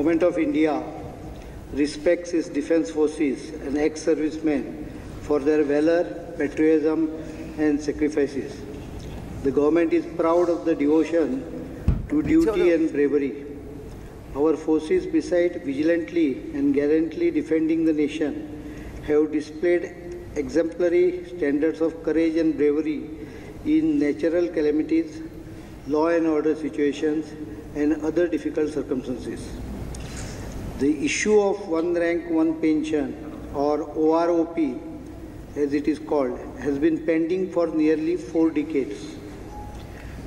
Government of India respects its defence forces and ex-servicemen for their valor, patriotism and sacrifices. The government is proud of the devotion to duty and bravery. Our forces, besides vigilantly and gallantly defending the nation, have displayed exemplary standards of courage and bravery in natural calamities, law and order situations, and other difficult circumstances. The issue of one rank, one pension, or OROP, as it is called, has been pending for nearly 4 decades.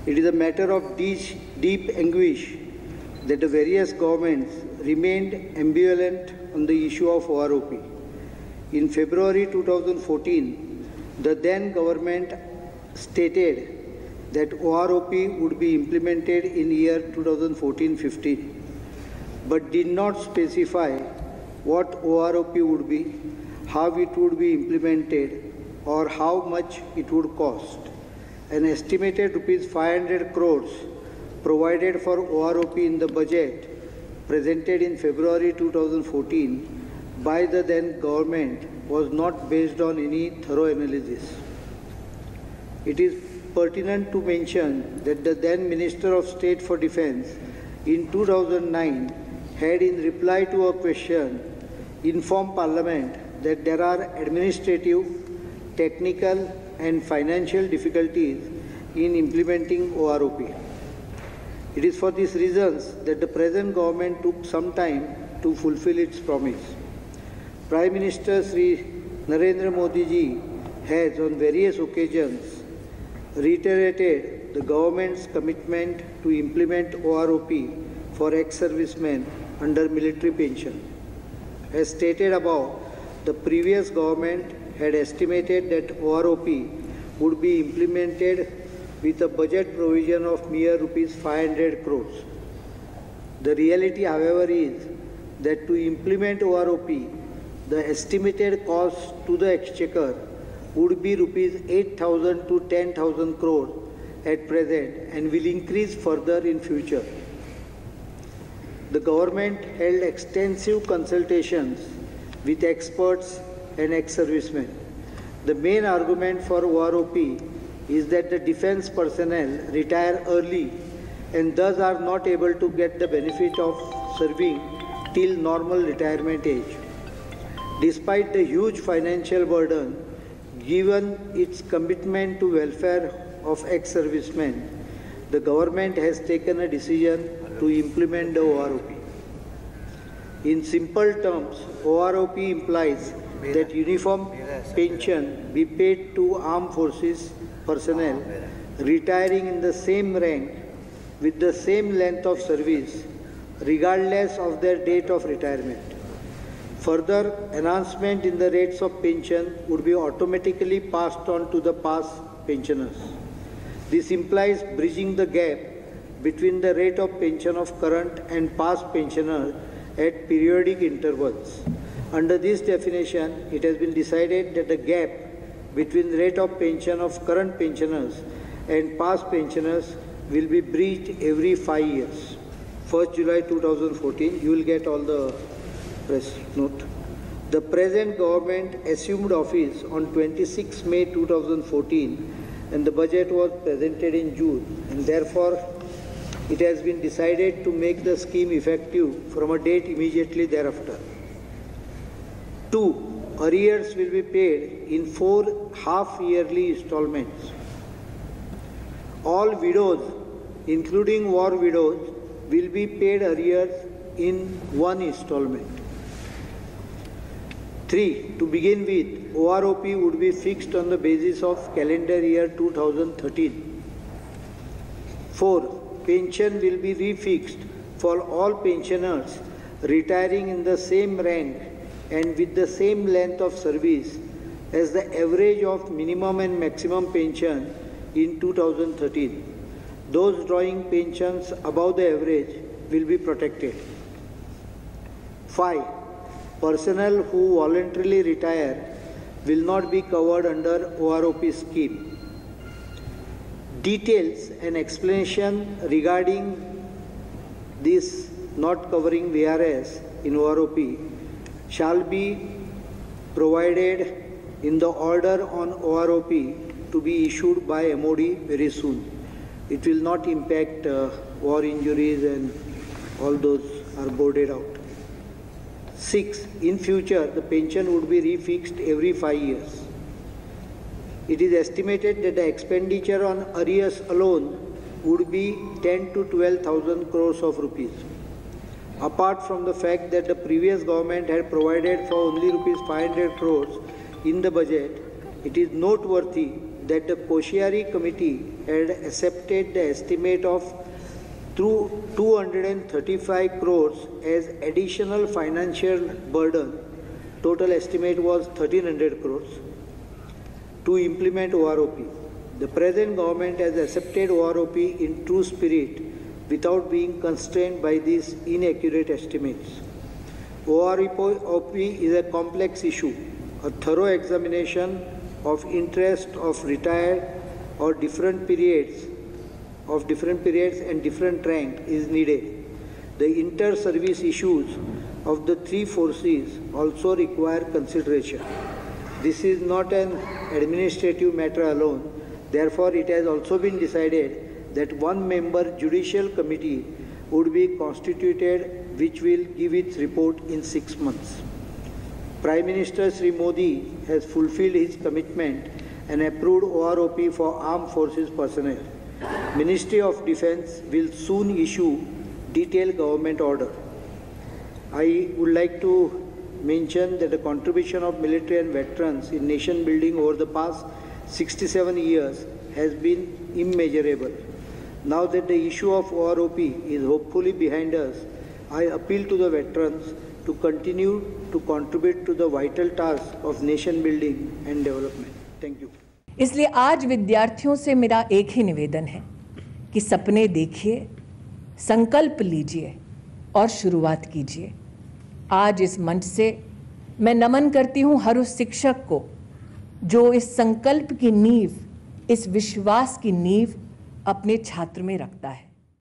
It is a matter of deep anguish that the various governments remained ambivalent on the issue of OROP. In February 2014, the then government stated that OROP would be implemented in year 2014-15, but did not specify what OROP would be, how it would be implemented, or how much it would cost. An estimated ₹500 crores provided for OROP in the budget presented in February 2014 by the then government was not based on any thorough analysis. It is pertinent to mention that the then Minister of State for Defence in 2009 had, in reply to a question, informed Parliament that there are administrative, technical and financial difficulties in implementing OROP. It is for these reasons that the present government took some time to fulfill its promise. Prime Minister Sri Narendra Modi ji has on various occasions reiterated the government's commitment to implement OROP for ex-servicemen under military pension. As stated above, the previous government had estimated that OROP would be implemented with a budget provision of mere ₹500 crores. The reality, however, is that to implement OROP, the estimated cost to the exchequer would be ₹8,000 to 10,000 crores at present and will increase further in future. The government held extensive consultations with experts and ex-servicemen. The main argument for OROP is that the defence personnel retire early and thus are not able to get the benefit of serving till normal retirement age. Despite the huge financial burden, given its commitment to welfare of ex-servicemen, the government has taken a decision to implement the OROP. In simple terms, OROP implies that uniform pension be paid to armed forces personnel retiring in the same rank with the same length of service, regardless of their date of retirement. Further, enhancement in the rates of pension would be automatically passed on to the past pensioners. This implies bridging the gap between the rate of pension of current and past pensioners at periodic intervals. Under this definition, it has been decided that the gap between the rate of pension of current pensioners and past pensioners will be bridged every 5 years. 1st July 2014, you will get all the press note. The present government assumed office on 26 May 2014 and the budget was presented in June, and therefore it has been decided to make the scheme effective from a date immediately thereafter. 2. Arrears will be paid in 4 half-yearly installments. All widows, including war widows, will be paid arrears in 1 installment. 3. To begin with, OROP would be fixed on the basis of calendar year 2013. 4. Pension will be refixed for all pensioners retiring in the same rank and with the same length of service as the average of minimum and maximum pension in 2013. Those drawing pensions above the average will be protected. 5. Personnel who voluntarily retire will not be covered under OROP scheme. Details and explanation regarding this not covering VRS in OROP shall be provided in the order on OROP to be issued by MOD very soon. It will not impact war injuries and all those are boarded out. 6. In future, the pension would be refixed every 5 years. It is estimated that the expenditure on arrears alone would be 10 to 12,000 crores of rupees. Apart from the fact that the previous government had provided for only rupees 500 crores in the budget, it is noteworthy that the Koshyari committee had accepted the estimate of 235 crores as additional financial burden. Total estimate was 1300 crores to implement OROP. The present government has accepted OROP in true spirit without being constrained by these inaccurate estimates. OROP is a complex issue. A thorough examination of interest of retired or different periods and different rank is needed. The inter-service issues of the three forces also require consideration. This is not an administrative matter alone. Therefore, it has also been decided that one-member judicial committee would be constituted which will give its report in 6 months. Prime Minister Sri Modi has fulfilled his commitment and approved OROP for armed forces personnel. Ministry of Defence will soon issue detailed government order. I would like to mention that the contribution of military and veterans in nation building over the past 67 years has been immeasurable. Now that the issue of OROP is hopefully behind us, I appeal to the veterans to continue to contribute to the vital task of nation building and development. Thank you. इसलिए आज विद्यार्थियों से मेरा एक ही निवेदन है कि सपने देखिए, संकल्प लीजिए और शुरुआत कीजिए। आज इस मंच से मैं नमन करती हूं हर उस शिक्षक को जो इस संकल्प की नींव, इस विश्वास की नींव अपने छात्र में रखता है।